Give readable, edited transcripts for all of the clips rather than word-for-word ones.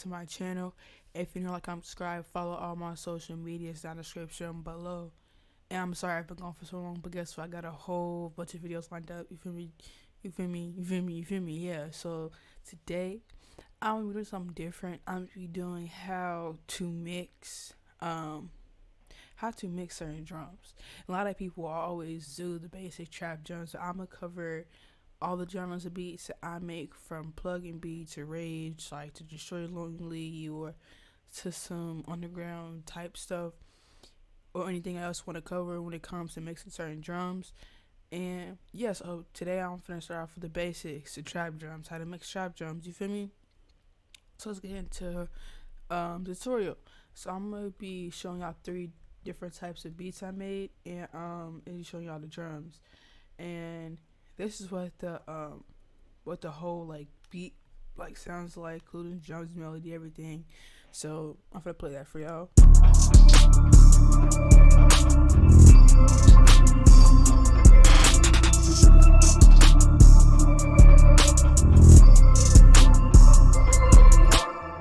to my channel. If you're not like I'm subscribed, follow all my social medias down in the description below. And I'm sorry I've been gone for so long, but guess what? I got a whole bunch of videos lined up. You feel me? You feel me? You feel me? You feel me? Yeah. So today I'm gonna be doing something different. I'm gonna be doing how to mix certain drums. A lot of people always do the basic trap drums. So I'm gonna cover all the genres of beats that I make, from plugging beats to rage, like to destroy lonely, or to some underground type stuff, or anything else want to cover when it comes to mixing certain drums. And yeah, so today I'm gonna start off with the basics, the trap drums, how to mix trap drums. You feel me? So let's get into the tutorial. So I'm gonna be showing y'all three different types of beats I made, and showing y'all the drums. And this is what the whole like beat like sounds like, including drums, melody, everything. So I'm gonna play that for y'all.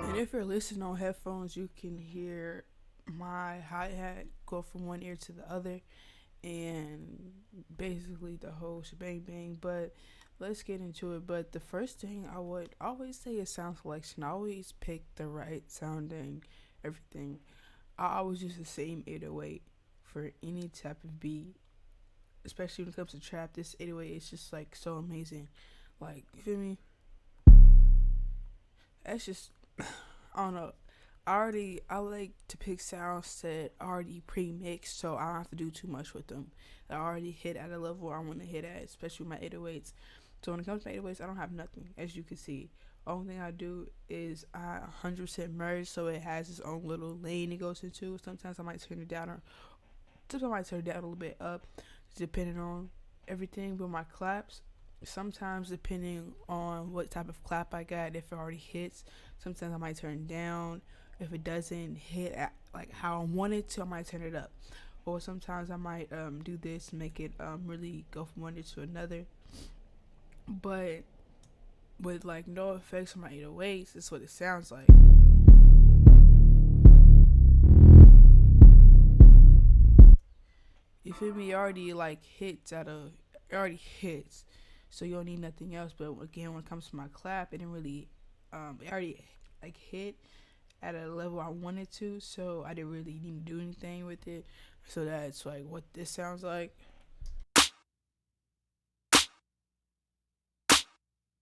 And if you're listening on headphones, you can hear my hi-hat go from one ear to the other, and basically the whole shebang bang. But let's get into it. But the first thing I would always say is sound selection. I always pick the right sounding everything. I always use the same 808 for any type of beat, especially when it comes to trap. This 808 is just like so amazing. Like, you feel me? That's just I don't know. I like to pick sounds that already pre-mixed, so I don't have to do too much with them. I already hit at a level I want to hit at, especially with my 808s. So when it comes to 808s, I don't have nothing, as you can see. Only thing I do is I 100% merge, so it has its own little lane it goes into. Sometimes I might turn it down, or sometimes I might turn it down a little bit up, depending on everything. But my claps, sometimes depending on what type of clap I got, if it already hits, sometimes I might turn it down. If it doesn't hit at like how I want it to, I might turn it up. Or sometimes I might do this and make it really go from one to another. But with like no effects on my 808s, that's what it sounds like. You feel me? It already like hits it already hits, so you don't need nothing else. But again, when it comes to my clap, it didn't really it already like hit at a level I wanted to, so I didn't really need to do anything with it. So that's like what this sounds like.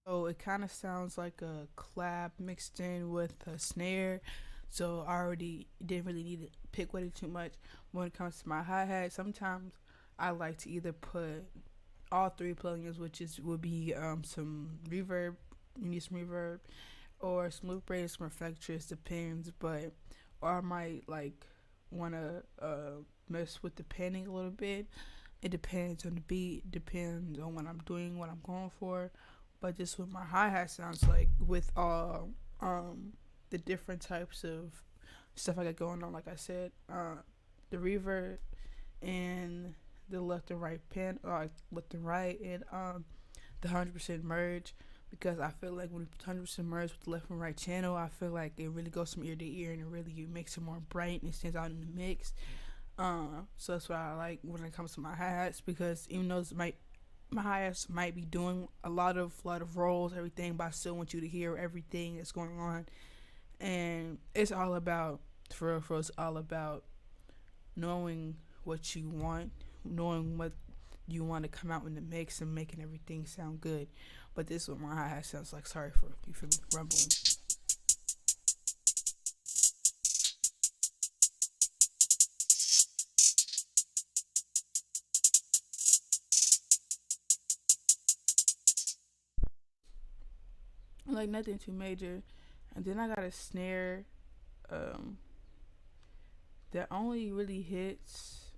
So it kind of sounds like a clap mixed in with a snare. So I already didn't really need to pick with it too much. When it comes to my hi-hat, sometimes I like to either put all three plugins, which is would be some reverb, you need some reverb, or some loop rate, some effectress, depends. But or I might like wanna mess with the panning a little bit. It depends on the beat, depends on what I'm doing, what I'm going for. But just what my hi hat sounds like with all the different types of stuff I got going on. Like I said, the reverb and the left and right left and right, and the 100% merge, because I feel like when you 100% merge with the left and right channel, I feel like it really goes from ear to ear, and it really makes it more bright and it stands out in the mix. So that's what I like when it comes to my hi-hats, because even though my hi-hats might be doing a lot of rolls, everything, but I still want you to hear everything that's going on. And it's all about, for real, it's all about knowing what you want, knowing what you want to come out in the mix, and making everything sound good. But this is what my hi-hat sounds like. Sorry for, you feel me, rumbling. Like nothing too major. And then I got a snare um, that only really hits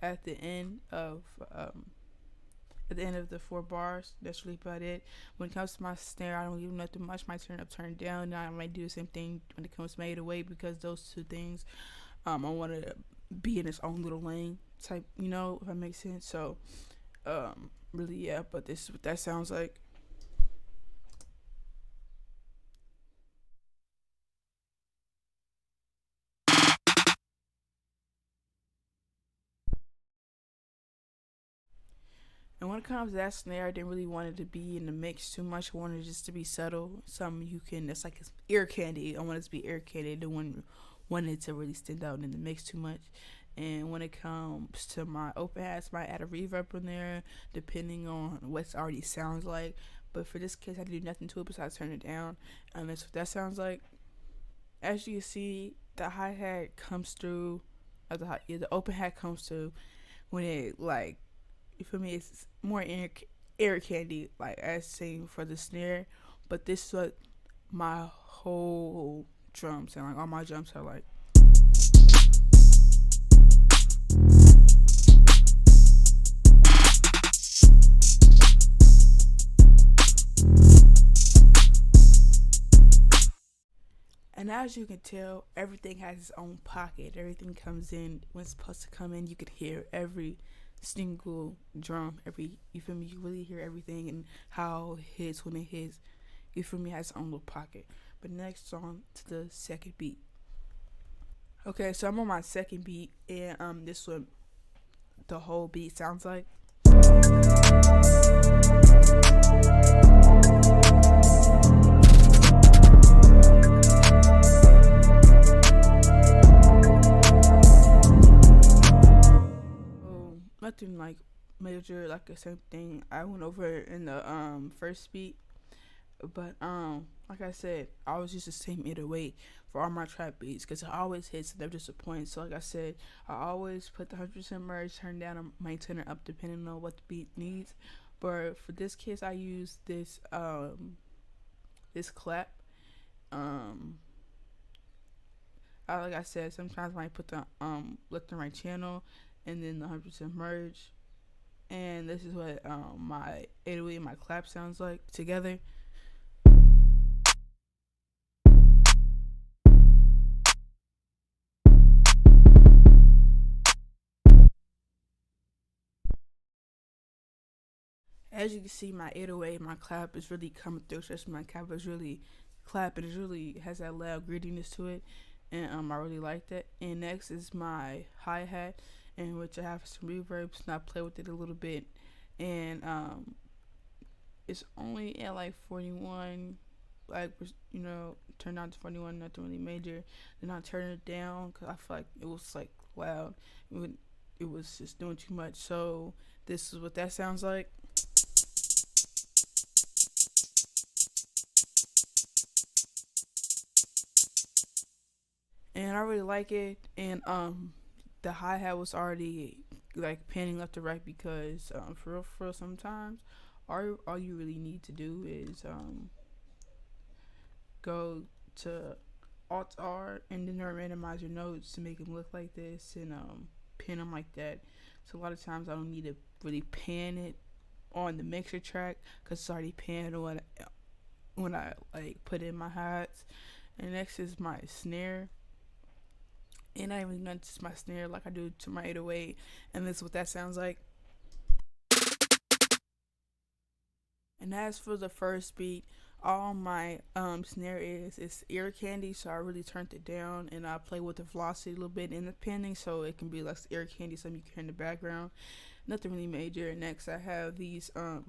at the end of the 4 bars. That's really about it. When it comes to my snare, I don't give nothing much. Might turn up, turn down. Now I might do the same thing when it comes to my 808, because those two things, I want to be in its own little lane type. You know, if that makes sense. So, really, yeah. But this is what that sounds like. And when it comes to that snare, I didn't really want it to be in the mix too much. I wanted it just to be subtle. Something you can, it's like it's ear candy. I want it to be ear candy. I don't want it to really stand out in the mix too much. And when it comes to my open hats, might add a reverb in there, depending on what it already sounds like. But for this case, I do nothing to it besides turn it down. And that's what that sounds like. As you can see, the hi-hat comes through, the open hat comes through when it, like, you feel me, it's more air candy, like as seen for the snare. But this is what my whole drums and like all my drums are like. And as you can tell, everything has its own pocket. Everything comes in when it's supposed to come in. You can hear every single drum. You feel me? You really hear everything and how it hits when it hits. You feel me? It has its own little pocket. But next on to the second beat. Okay, so I'm on my second beat, and this is what the whole beat sounds like. Nothing like major, like the same thing I went over in the first beat. But like I said, I always use the same 808 for all my trap beats because it always hits and never disappoints. So like I said, I always put the 100% merge, turn down and maintain it up depending on what the beat needs. But for this case, I use this this clap. Like I said, sometimes I might put the left and right channel and then the 100% merge. And this is what my 808 and my clap sounds like together. As you can see, my 808 and my clap is really coming through, especially my clap is really clapping. It really has that loud grittiness to it, and I really like that. And next is my hi-hat, in which I have some reverbs, and I play with it a little bit. And it's only at like 41, like, turned down to 41, nothing really major. Then I turned it down because I feel like it was like loud. It was just doing too much. So this is what that sounds like. And I really like it. And the hi-hat was already like panning left to right because for real sometimes all you really need to do is go to Alt R and then randomize your notes to make them look like this and pan them like that. So a lot of times I don't need to really pan it on the mixer track because it's already panned when I like put in my hats. And next is my snare. And I even done to my snare like I do to my 808, and this is what that sounds like. And as for the first beat, all my snare is ear candy, so I really turned it down and I play with the velocity a little bit in the panning so it can be like ear candy, something you can hear in the background. Nothing really major. And next I have these I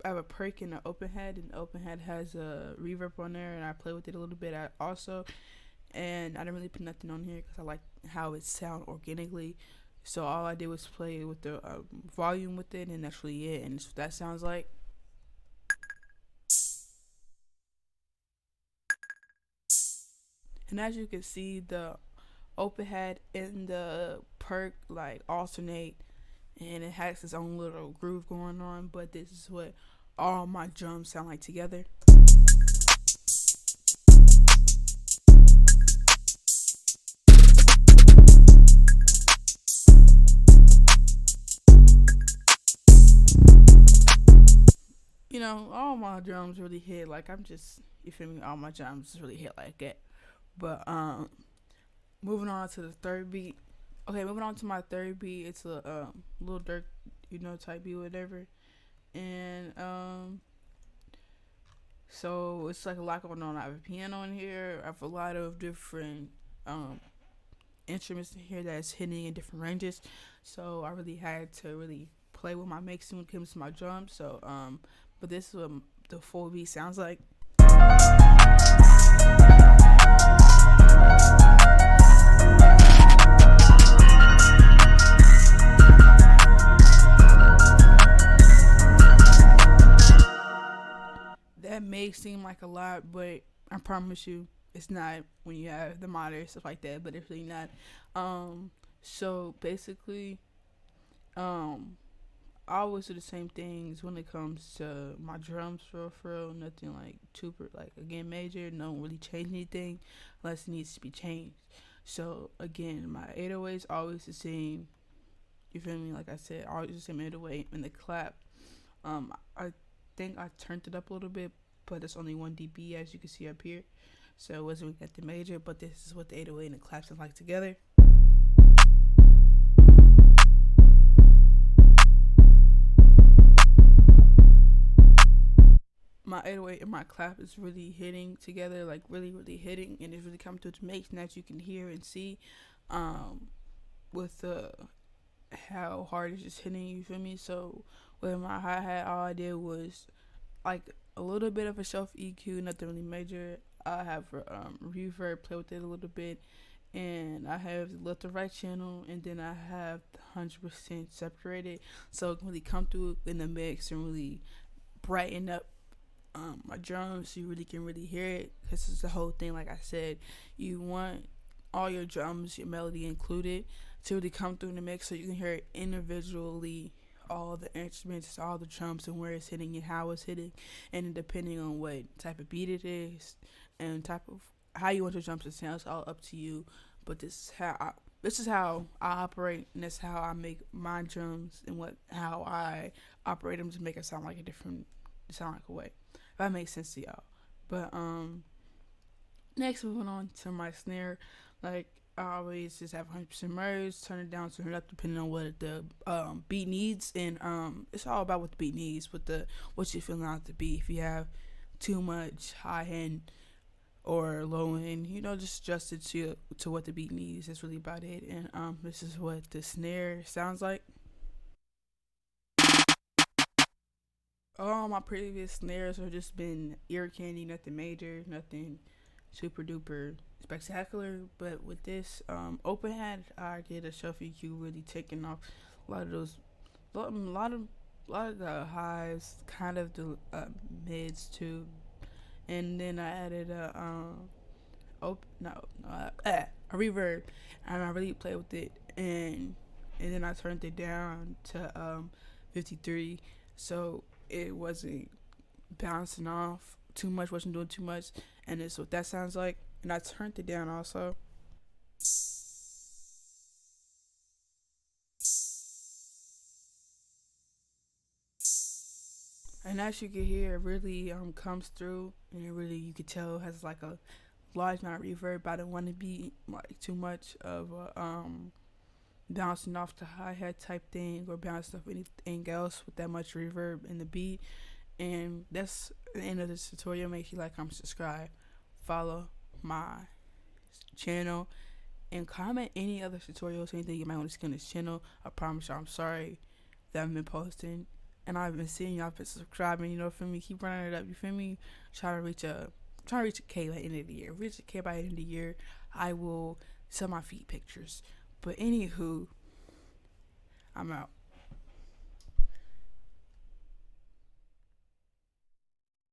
have a perk and an open head, and the open head has a reverb on there, and I play with it a little bit also. And I didn't really put nothing on here because I like how it sounds organically. So all I did was play with the volume with it, and that's really it. And that's what that sounds like. And as you can see, the open head and the perk like alternate, and it has its own little groove going on. But this is what all my drums sound like together. All my drums really hit like you feel me? All my drums really hit like that. But moving on to the third beat. Okay, moving on to my third beat. It's a little durk, type beat, whatever. And so it's like a lot going on. I have a piano in here. I have a lot of different instruments in here that's hitting in different ranges. So I really had to really play with my mixing when it comes to my drums. So but this is what the full beat sounds like. That may seem like a lot, but I promise you, it's not when you have the monitor stuff like that. But it's really not. So basically, um, I always do the same things when it comes to my drums for real. Nothing like super like again major. Don't really change anything unless it needs to be changed. So again, my 808 is always the same. You feel me? Like I said, always the same 808 and the clap. I think I turned it up a little bit, but it's only 1 dB as you can see up here. So it wasn't really at the major, but this is what the 808 and the clap sound like together. My 808 and my clap is really hitting together, like really hitting, and it's really coming to its mates, and that you can hear and see, with how hard it's just hitting. You feel me? So with my hi hat, all I did was like a little bit of a shelf EQ, nothing really major. I have reverb, play with it a little bit, and I have the left and right channel, and then I have 100% separated, so it can really come through in the mix and really brighten up my drums, so you really can really hear it. This is the whole thing. Like I said, you want all your drums, your melody included, to really come through in the mix, so you can hear it individually, all the instruments, all the drums, and where it's hitting and how it's hitting, and then depending on what type of beat it is and type of how you want your drums to sound, it's all up to you. But this is how I operate, and that's how I make my drums, and how I operate them to make it sound like a way. If that makes sense to y'all. But next, moving on to my snare. Like I always just have 100% merge, turn it down, turn it up, depending on what the beat needs, and it's all about what the beat needs, what you're feeling out the beat. If you have too much high end or low end, just adjust it to what the beat needs. That's really about it. And this is what the snare sounds like. All my previous snares have just been ear candy, nothing major, nothing super duper spectacular. But with this open hat, I get a shelf EQ really taking off a lot of those, a lot of the highs, kind of the mids too, and then I added a reverb, and I really played with it, and then I turned it down to 53, so it wasn't bouncing off too much, wasn't doing too much, and that's what that sounds like. And I turned it down also. And as you can hear, it really comes through, and it really, you could tell, has like a large amount of reverb. But I don't want to be like too much of a bouncing off the hi hat type thing, or bouncing off anything else with that much reverb in the beat. And that's the end of this tutorial. Make sure you like, comment, subscribe, follow my channel, and comment any other tutorials, anything you might want to see on this channel. I promise y'all, I'm sorry that I've been posting, and I've been seeing y'all been subscribing. For me, keep running it up. You feel me? Trying to reach a K by the end of the year. Reach a K by the end of the year, I will sell my feet pictures. But anywho, I'm out.